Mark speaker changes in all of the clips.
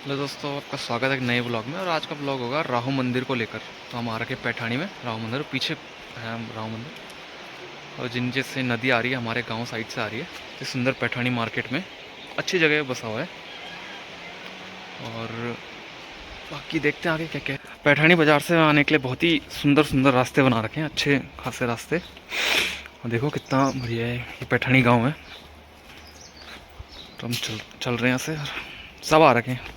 Speaker 1: Hello दोस्तों, आपका स्वागत है एक नए ब्लॉग में। और आज का ब्लॉग होगा राहु मंदिर को लेकर। तो हम आ रखे पैठानी में राहु मंदिर, पीछे है राहु मंदिर। और जिनसे से नदी आ रही है हमारे गांव साइड से आ रही है। इस सुंदर पैठानी मार्केट में अच्छी जगह बसा हुआ है। और बाकी देखते हैं आगे क्या क्या है। पैठानी बाज़ार से आने के लिए बहुत ही सुंदर सुंदर रास्ते बना रखे हैं, अच्छे खासे रास्ते। और देखो कितना बढ़िया है, ये पैठानी गाँव है। तो हम चल रहे हैं यहाँ से, सब आ रखे हैं,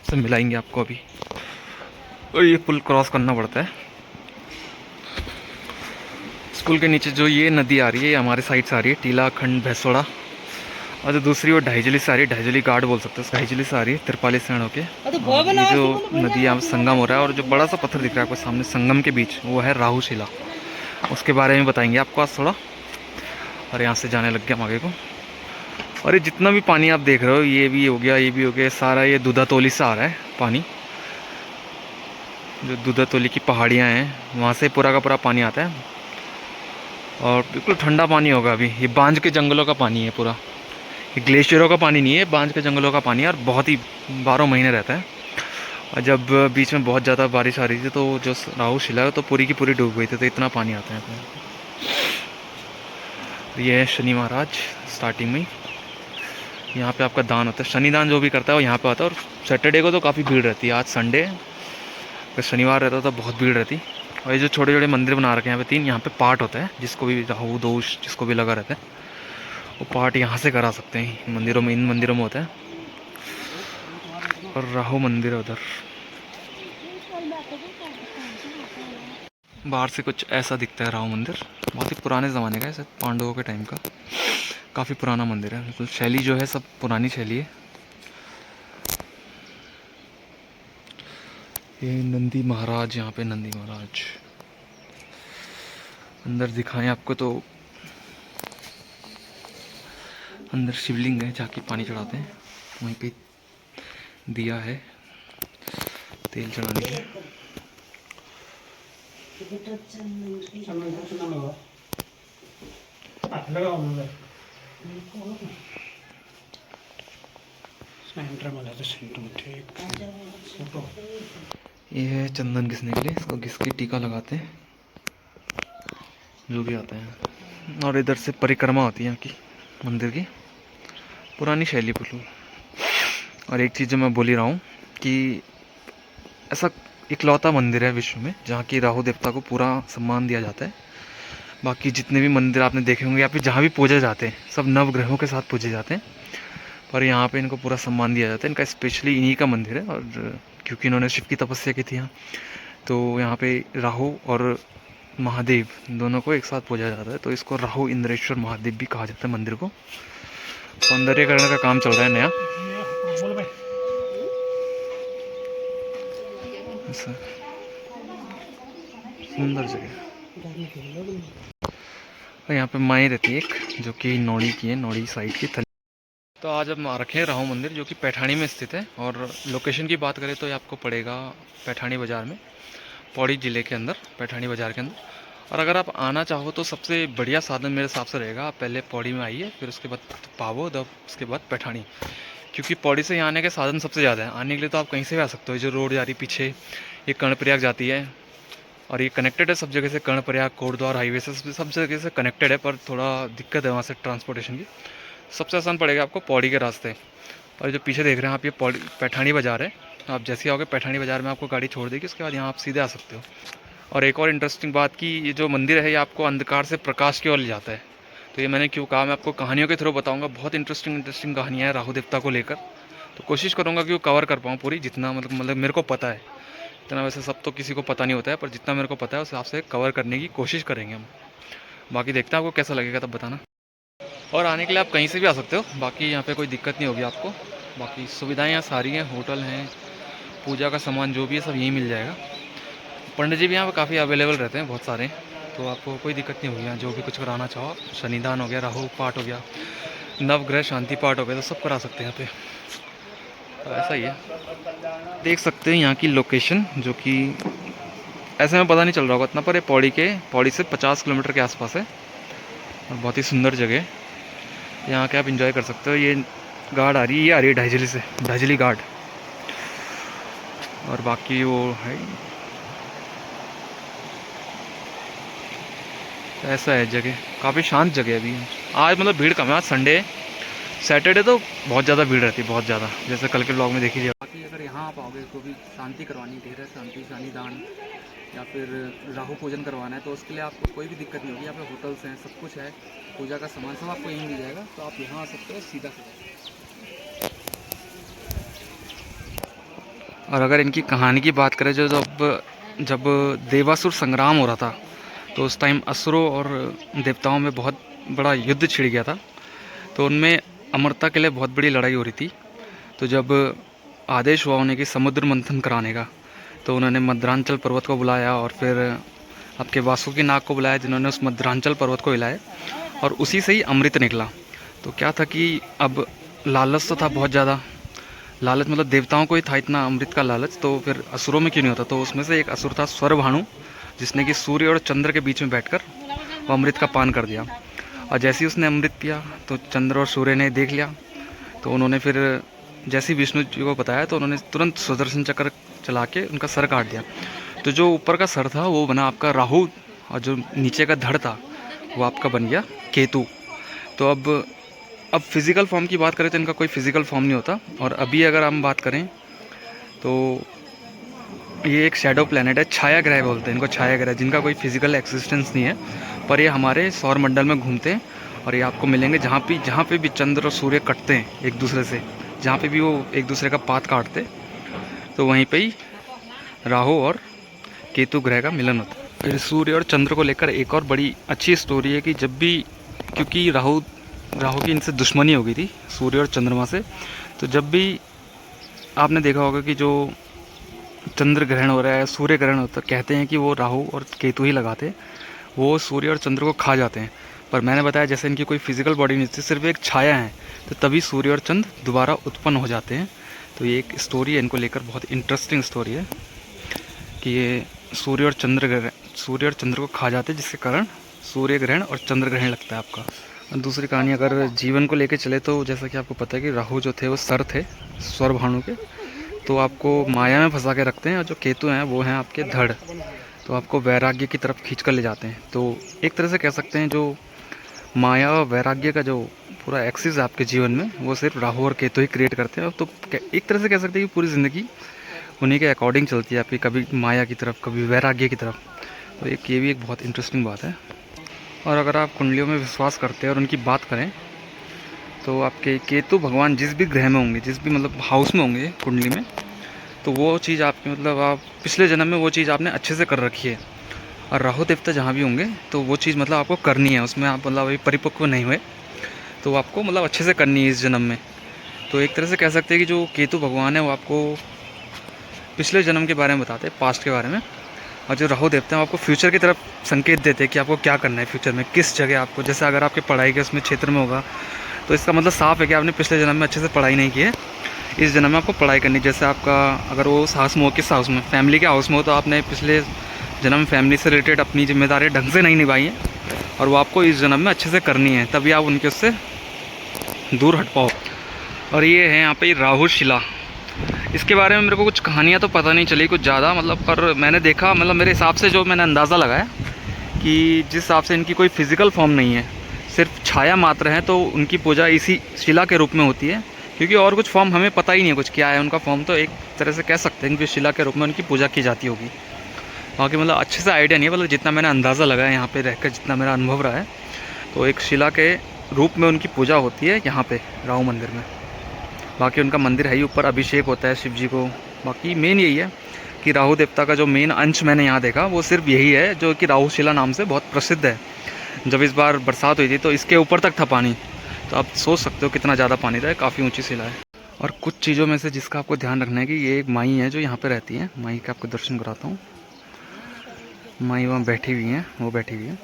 Speaker 1: सब मिलाएंगे आपको अभी। और ये पुल क्रॉस करना पड़ता है। स्कूल के नीचे जो ये नदी आ रही है, ये हमारे साइड से आ रही है, टीला खंड भैंसोड़ा। और जो दूसरी वो ढाईजली से आ रही है, ढाईजली घाट बोल सकते हो, ढाईजली से आ रही है तिरपाली से होके। और ये जो नदी यहाँ संगम हो रहा है, और जो बड़ा सा पत्थर दिख रहा है आपको सामने संगम के बीच, वो है राहुशिला। उसके बारे में बताएंगे आपको आज थोड़ा। और यहाँ से जाने लग गया हम आगे को। और ये जितना भी पानी आप देख रहे हो, ये भी हो गया, ये भी हो गया, सारा ये दूधातोली से आ रहा है पानी। जो दूधातोली की पहाड़ियाँ हैं, वहाँ से पूरा का पूरा पानी आता है। और बिल्कुल ठंडा पानी होगा अभी। ये बांज के जंगलों का पानी है पूरा, ये ग्लेशियरों का पानी नहीं है, बांज के जंगलों का पानी है। और बहुत ही 12 महीने रहता है। और जब बीच में बहुत ज़्यादा बारिश आ रही थी, तो जो राहुशिला है तो पूरी की पूरी डूब गई थी, तो इतना पानी आता है तो ये है शनि महाराज स्टार्टिंग में। यहाँ पे आपका दान होता है, शनिदान जो भी करता है वो यहाँ पे आता है। और सैटरडे को तो काफ़ी भीड़ रहती है। आज संडे, अगर शनिवार रहता तो बहुत भीड़ रहती। और ये जो छोटे छोटे मंदिर बना रखे हैं यहाँ पे 3, यहाँ पे पाठ होता है, जिसको भी राहु दोष जिसको भी लगा रहता है, वो पाठ यहाँ से करा सकते हैं मंदिरों में, इन मंदिरों में होता है। और राहु मंदिर है उधर। बाहर से कुछ ऐसा दिखता है राहु मंदिर। बहुत ही पुराने ज़माने का है, शायद पांडवों के टाइम का। काफ़ी पुराना मंदिर है, बिल्कुल शैली जो है सब पुरानी शैली है। ये नंदी महाराज, यहाँ पे नंदी महाराज अंदर दिखाएं आपको तो अंदर शिवलिंग है, जाके पानी चढ़ाते हैं। वहीं पे दिया है तेल चढ़ाने के लिए। ये है चंदन घिसने के लिए, इसको घिस के टीका लगाते हैं जो भी आता है। और इधर से परिक्रमा होती है यहाँ की मंदिर की, पुरानी शैली बिल्कुल। और एक चीज़ जो मैं बोल ही रहा हूँ कि ऐसा इकलौता मंदिर है विश्व में जहाँ की राहु देवता को पूरा सम्मान दिया जाता है। बाकी जितने भी मंदिर आपने देखे होंगे, या फिर जहाँ भी पूजे जाते हैं, सब नवग्रहों के साथ पूजे जाते हैं, पर यहाँ पे इनको पूरा सम्मान दिया जाता है। इनका स्पेशली इन्हीं का मंदिर है। और क्योंकि इन्होंने शिव की तपस्या की थी यहाँ, तो यहाँ पे राहु और महादेव दोनों को एक साथ पूजा जाता है। तो इसको राहु इंद्रेश्वर महादेव भी कहा जाता है मंदिर को। सौंदर्यकरण का काम चल रहा है नया। सुंदर जगह। और यहाँ पे माएँ रहती है एक, जो कि नौड़ी की है, नौड़ी साइड की थली। तो आज हम आ रखे हैं राहु मंदिर, जो कि पैठानी में स्थित है। और लोकेशन की बात करें तो ये आपको पड़ेगा पैठानी बाज़ार में, पौड़ी ज़िले के अंदर, पैठानी बाज़ार के अंदर। और अगर आप आना चाहो तो सबसे बढ़िया साधन मेरे हिसाब से रहेगा, आप पहले पौड़ी में आइए, फिर उसके बाद पावो, तब उसके बाद पैठानी। क्योंकि पौड़ी से यहाँ आने के साधन सबसे ज़्यादा है। आने के लिए तो आप कहीं से भी आ सकते हो। जो रोड जा रही पीछे, ये कर्णप्रयाग जाती है, और ये कनेक्टेड है सब जगह से। कर्णप्रयाग कोटद्वार हाईवे से सब जगह से कनेक्टेड है, पर थोड़ा दिक्कत है वहाँ से ट्रांसपोर्टेशन की। सबसे आसान पड़ेगा आपको पौड़ी के रास्ते। और जो पीछे देख रहे हैं आप, ये पौड़ी पैठानी बाज़ार है। आप जैसे ही आओगे पैठानी बाज़ार में, आपको गाड़ी छोड़ देगी, उसके बाद यहाँ आप सीधे आ सकते हो। और एक और इंटरेस्टिंग बात कि ये जो मंदिर है, ये आपको अंधकार से प्रकाश की ओर ले जाता है। तो ये मैंने क्यों कहा, मैं आपको कहानियों के थ्रू बताऊँगा। बहुत इंटरेस्टिंग कहानियाँ हैं राहु देवता को लेकर। तो कोशिश करूँगा कि वो कवर कर पाऊँ पूरी, जितना मतलब मेरे को पता है। इतना वैसे सब तो किसी को पता नहीं होता है, पर जितना मेरे को पता है उस हिसाब से कवर करने की कोशिश करेंगे हम। बाकी देखते हैं आपको कैसा लगेगा, तब बताना। और आने के लिए आप कहीं से भी आ सकते हो, बाकी यहाँ पे कोई दिक्कत नहीं होगी आपको। बाकी सुविधाएं यहाँ सारी हैं, होटल हैं, पूजा का सामान जो भी है सब यहीं मिल जाएगा। पंडित जी भी यहाँ पे काफ़ी अवेलेबल रहते हैं, बहुत सारे। तो आपको कोई दिक्कत नहीं होगी यहाँ, जो भी कुछ कराना चाहो आप। शनिदान हो गया, राहु पाठ हो गया, नवग्रह शांति पाठ हो गया, तो सब करा सकते हैं यहाँ पे। तो ऐसा ही है, देख सकते हैं यहाँ की लोकेशन, जो कि ऐसे में पता नहीं चल रहा होगा इतना, पर ये पौड़ी से 50 किलोमीटर के आसपास है। और बहुत ही सुंदर जगह है, यहाँ के आप इंजॉय कर सकते हो। ये गार्ड आ रही है, ये आ रही है ढाईजली से, ढाईजली गार्ड। और बाकी वो है, ऐसा है जगह, काफ़ी शांत जगह अभी। आज मतलब भीड़ कम है, आज संडे है, सैटरडे तो बहुत ज़्यादा भीड़ रहती है, बहुत ज़्यादा, जैसे कल के ब्लॉग में देखी जाए। बाकी अगर यहाँ आप आओगे तो भी शांति करवानी, धीरे शांति शानी दान या फिर राहु पूजन करवाना है तो उसके लिए आपको कोई भी दिक्कत नहीं होगी। यहाँ पे होटल्स हैं, सब कुछ है, पूजा का सामान सब आपको यहीं मिल जाएगा, तो आप यहाँ आ सकते हो सीधा सीधा। और अगर इनकी कहानी की बात करें, जो जब देवासुर संग्राम हो रहा था तो उस टाइम असुरों और देवताओं में बहुत बड़ा युद्ध छिड़ गया था, तो उनमें अमरता के लिए बहुत बड़ी लड़ाई हो रही थी। तो जब आदेश हुआ उन्हें कि समुद्र मंथन कराने का, तो उन्होंने मद्रांचल पर्वत को बुलाया और फिर आपके वासुकी नाग को बुलाया, जिन्होंने उस मद्रांचल पर्वत को हिलाया और उसी से ही अमृत निकला। तो क्या था कि अब लालच तो था बहुत ज़्यादा, लालच मतलब देवताओं को ही था इतना अमृत का लालच, तो फिर असुरों में क्यों नहीं होता। तो उसमें से एक असुर था स्वरभानु, जिसने कि सूर्य और चंद्र के बीच में बैठकर वो अमृत का पान कर दिया। और जैसे ही उसने अमृत पिया तो चंद्र और सूर्य ने देख लिया, तो उन्होंने फिर जैसे ही विष्णु जी को बताया तो उन्होंने तुरंत सुदर्शन चक्र चला के उनका सर काट दिया। तो जो ऊपर का सर था वो बना आपका राहु, और जो नीचे का धड़ था वो आपका बन गया केतु। तो अब फिज़िकल फॉर्म की बात करें तो इनका कोई फिज़िकल फॉर्म नहीं होता। और अभी अगर हम बात करें तो ये एक शैडो प्लैनेट है, छाया ग्रह बोलते हैं इनको, छाया ग्रह, जिनका कोई फिजिकल एक्सिस्टेंस नहीं है, पर ये हमारे सौर मंडल में घूमते हैं। और ये आपको मिलेंगे जहाँ पे भी चंद्र और सूर्य कटते हैं एक दूसरे से, जहाँ पे भी वो एक दूसरे का पाथ काटते, तो वहीं पे ही राहु और केतु ग्रह का मिलन होता है। फिर सूर्य और चंद्र को लेकर एक और बड़ी अच्छी स्टोरी है कि जब भी, क्योंकि राहु की इनसे दुश्मनी हो गई थी सूर्य और चंद्रमा से, तो जब भी आपने देखा होगा कि जो चंद्र ग्रहण हो रहा है, सूर्य ग्रहण होता है, कहते हैं कि वो राहु और केतु ही लगाते, वो सूर्य और चंद्र को खा जाते हैं। पर मैंने बताया जैसे इनकी कोई फिजिकल बॉडी नहीं थी, सिर्फ एक छाया है, तो तभी सूर्य और चंद्र दोबारा उत्पन्न हो जाते हैं। तो ये एक स्टोरी है इनको लेकर, बहुत इंटरेस्टिंग स्टोरी है कि ये सूर्य और चंद्र को खा जाते हैं, जिसके कारण सूर्य ग्रहण और चंद्र ग्रहण लगता है आपका। और दूसरी कहानी अगर जीवन को लेकर चले तो जैसा कि आपको पता है कि राहु जो थे वो सर थे स्वरभानु के, तो आपको माया में फंसा के रखते हैं, और जो केतु हैं वो हैं आपके धड़, तो आपको वैराग्य की तरफ खींच कर ले जाते हैं। तो एक तरह से कह सकते हैं जो माया और वैराग्य का जो पूरा एक्सिस है आपके जीवन में, वो सिर्फ राहु और केतु ही क्रिएट करते हैं। तो एक तरह से कह सकते हैं कि पूरी ज़िंदगी उन्हीं के अकॉर्डिंग चलती है आपकी, कभी माया की तरफ, कभी वैराग्य की तरफ। तो ये भी एक बहुत इंटरेस्टिंग बात है। और अगर आप कुंडलियों में विश्वास करते हैं और उनकी बात करें तो आपके केतु भगवान जिस भी ग्रह में होंगे, जिस भी मतलब हाउस में होंगे कुंडली में, तो वो चीज़ आपकी मतलब आप पिछले जन्म में वो चीज़ आपने अच्छे से कर रखी है। और राहु देवता जहाँ भी होंगे तो वो चीज़ मतलब आपको करनी है, उसमें आप मतलब अभी परिपक्व नहीं हुए तो आपको मतलब अच्छे से करनी है इस जन्म में। तो एक तरह से कह सकते हैं कि जो केतु भगवान है वो आपको पिछले जन्म के बारे में बताते हैं, पास्ट के बारे में। और जो राहु देवता हैं वो आपको फ्यूचर की तरफ संकेत देते हैं कि आपको क्या करना है फ्यूचर में, किस जगह आपको, जैसे अगर आपके पढ़ाई के उसमें क्षेत्र में होगा तो इसका मतलब साफ है कि आपने पिछले जन्म में अच्छे से पढ़ाई नहीं की है, इस जन्म में आपको पढ़ाई करनी। जैसे आपका अगर वो हाउस में हो, किस हाउस में, फैमिली के हाउस में हो, तो आपने पिछले जन्म में फैमिली से रिलेटेड अपनी जिम्मेदारी ढंग से नहीं निभाई है और वो आपको इस जन्म में अच्छे से करनी है, तभी आप उनके उससे दूर हट पाओ। और ये है यहाँ पे राहु शिला, इसके बारे में मेरे को कुछ कहानियाँ तो पता नहीं चली कुछ ज़्यादा, मतलब पर मैंने देखा, मतलब मेरे हिसाब से जो मैंने अंदाज़ा लगाया कि जिस हिसाब से इनकी कोई फिज़िकल फॉर्म नहीं है, सिर्फ छाया मात्र है, तो उनकी पूजा इसी शिला के रूप में होती है। क्योंकि और कुछ फॉर्म हमें पता ही नहीं है कुछ क्या है उनका फॉर्म, तो एक तरह से कह सकते हैं कि शिला के रूप में उनकी पूजा की जाती होगी। बाकी मतलब अच्छे से आइडिया नहीं है, मतलब जितना मैंने अंदाज़ा लगाया यहाँ पे रहकर, जितना मेरा अनुभव रहा है, तो एक शिला के रूप में उनकी पूजा होती है यहाँ पे राहु मंदिर में। बाकी उनका मंदिर है ही, ऊपर अभिषेक होता है शिव जी को। बाकी मेन यही है कि राहु देवता का जो मेन अंश मैंने यहाँ देखा वो सिर्फ यही है, जो कि राहु शिला नाम से बहुत प्रसिद्ध है। जब इस बार बरसात हुई थी तो इसके ऊपर तक था पानी, तो आप सोच सकते हो कितना ज़्यादा पानी था, काफ़ी ऊंची शिला है। और कुछ चीज़ों में से जिसका आपको ध्यान रखना है कि ये एक माई है जो यहाँ पे रहती है, माई का आपको दर्शन कराता हूँ। माई वहाँ बैठी हुई हैं, वो बैठी हुई है,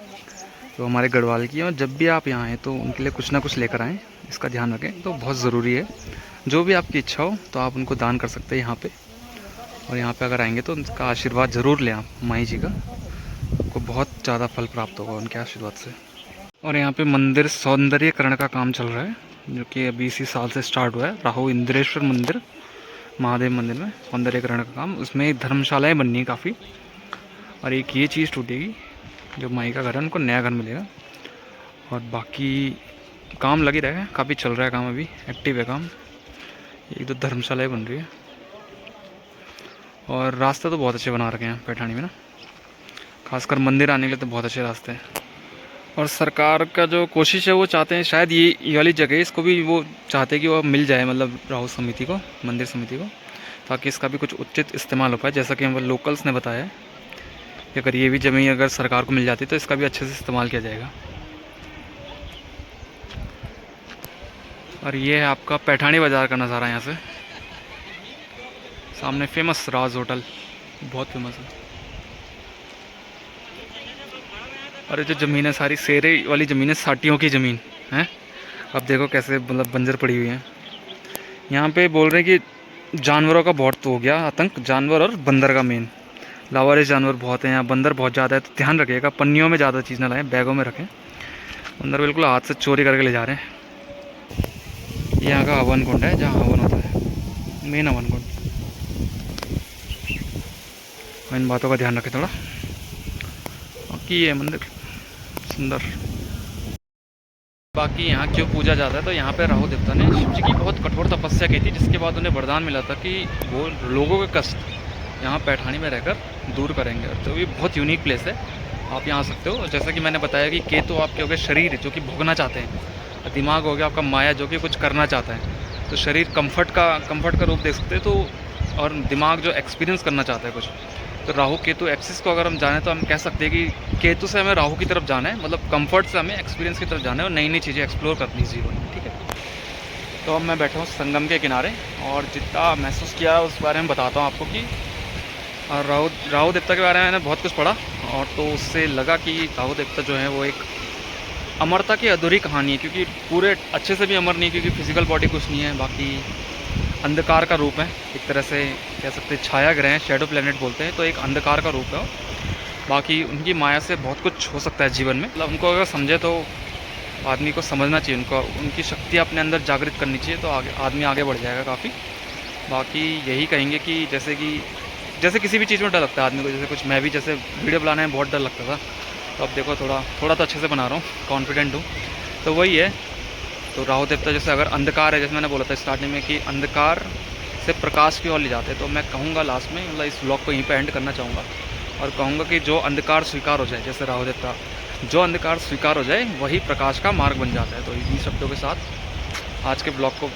Speaker 1: तो हमारे गढ़वाल की है। और जब भी आप यहाँ आएँ तो उनके लिए कुछ ना कुछ लेकर आएँ, इसका ध्यान रखें, तो बहुत ज़रूरी है। जो भी आपकी इच्छा हो तो आप उनको दान कर सकते हैं यहाँ पे। और यहाँ पे अगर आएंगे तो उनका आशीर्वाद ज़रूर लें आप, माई जी का, आपको बहुत ज़्यादा फल प्राप्त होगा उनके आशीर्वाद से। और यहाँ पे मंदिर सौंदर्यकरण का काम चल रहा है, जो कि अभी इसी साल से स्टार्ट हुआ है। राहु इंद्रेश्वर मंदिर, महादेव मंदिर में सौंदर्यकरण का काम। उसमें धर्मशालाएँ बननी है काफ़ी। और एक ये चीज़ टूटेगी, जो माई का घर है उनको नया घर मिलेगा। और बाकी काम लगी रहेगा, काफ़ी चल रहा है काम, अभी एक्टिव है काम। एक दो धर्मशालाएँ बन रही है। और रास्ते तो बहुत अच्छे बना रखे हैं पैठानी में ना, खासकर मंदिर आने के लिए तो बहुत अच्छे रास्ते हैं। और सरकार का जो कोशिश है वो चाहते हैं शायद ये वाली जगह, इसको भी वो चाहते हैं कि वो मिल जाए, मतलब राहु समिति को, मंदिर समिति को, ताकि इसका भी कुछ उचित इस्तेमाल हो पाए। जैसा कि हम लोकल्स ने बताया है कि अगर ये भी ज़मीन अगर सरकार को मिल जाती तो इसका भी अच्छे से इस्तेमाल किया जाएगा। और ये है आपका पैठानी बाज़ार का नज़ारा। यहाँ से सामने फेमस राज होटल, बहुत फेमस है। और ये जो ज़मीन है सारी शेरे वाली ज़मीन है, साटियों की ज़मीन है। अब देखो कैसे मतलब बंजर पड़ी हुई है। यहाँ पे बोल रहे हैं कि जानवरों का बहुत हो गया आतंक, जानवर और बंदर का मेन। लावारिस जानवर बहुत हैं यहाँ, बंदर बहुत ज़्यादा है, तो ध्यान रखिएगा पन्नियों में ज़्यादा चीज़ ना लाएं, बैगों में रखें। बंदर बिल्कुल हाथ से चोरी करके ले जा रहे हैं। यहाँ का हवन कुंड है जहाँ हवन होता है, मेन हवन कुंड। इन बातों का ध्यान रखें थोड़ा। बाकी ये मंदिर सुंदर। बाकी यहाँ क्यों पूजा जाता है, तो यहाँ पे राहु देवता ने शिव जी की बहुत कठोर तपस्या की थी, जिसके बाद उन्हें वरदान मिला था कि वो लोगों के कष्ट यहाँ पैठानी में रहकर दूर करेंगे। तो ये बहुत यूनिक प्लेस है, आप यहाँ आ सकते हो। जैसा कि मैंने बताया कि केतु आपके हो गए शरीर जो कि भोगना चाहते हैं, दिमाग हो गया आपका माया जो कि कुछ करना चाहता है। तो शरीर कंफर्ट का रूप देख सकते हैं, तो और दिमाग जो एक्सपीरियंस करना चाहता है कुछ। तो राहु केतु एक्सिस को अगर हम जाने तो हम कह सकते हैं कि केतु से हमें राहु की तरफ जाना है, मतलब कंफर्ट से हमें एक्सपीरियंस की तरफ जाना है और नई नई चीज़ें एक्सप्लोर करनी है जीवन में, ठीक है। तो अब मैं बैठा हूँ संगम के किनारे, और जितना महसूस किया उस बारे में बताता हूँ आपको कि राहु देवता के बारे में मैंने बहुत कुछ पढ़ा, और तो उससे लगा कि राहु देवता जो है वो एक अमरता की अधूरी कहानी है, क्योंकि पूरे अच्छे से भी अमर नहीं है, क्योंकि फिजिकल बॉडी कुछ नहीं है। बाकी अंधकार का रूप है, एक तरह से कह सकते हैं छाया ग्रह हैं, शेडो प्लेनेट बोलते हैं, तो एक अंधकार का रूप है। बाकी उनकी माया से बहुत कुछ हो सकता है जीवन में, मतलब उनको अगर समझे तो आदमी को समझना चाहिए, उनको उनकी शक्ति अपने अंदर जागृत करनी चाहिए, तो आदमी आगे बढ़ जाएगा काफ़ी। बाकी यही कहेंगे कि जैसे किसी भी चीज़ में डर लगता है आदमी को, जैसे कुछ मैं भी जैसे वीडियो बनाने में बहुत डर लगता था, तो अब देखो थोड़ा तो अच्छे से बना रहा हूँ, कॉन्फिडेंट हूँ। तो वही है। तो राहु देवता जैसे अगर अंधकार है, जैसे मैंने बोला था स्टार्टिंग में कि अंधकार से प्रकाश की ओर ले जाते हैं, तो मैं कहूँगा लास्ट में, मतलब इस ब्लॉग को यहीं पे एंड करना चाहूँगा और कहूँगा कि जो अंधकार स्वीकार हो जाए, जैसे राहु देवता, जो अंधकार स्वीकार हो जाए वही प्रकाश का मार्ग बन जाता है। तो इन्हीं शब्दों के साथ आज के ब्लॉग को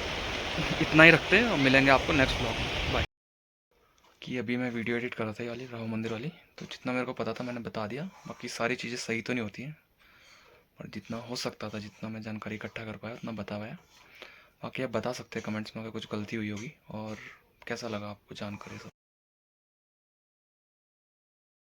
Speaker 1: इतना ही रखते हैं और मिलेंगे आपको नेक्स्ट ब्लॉग में। बाय। कि अभी मैं वीडियो एडिट कर रहा था ये वाली राहु मंदिर वाली, तो जितना मेरे को पता था मैंने बता दिया। बाकी सारी चीज़ें सही तो नहीं होती हैं, और जितना हो सकता था, जितना मैं जानकारी इकट्ठा कर पाया उतना बता पाया। बाकी आप बता सकते हैं कमेंट्स में अगर कुछ गलती हुई होगी, और कैसा लगा आपको जानकारी सब।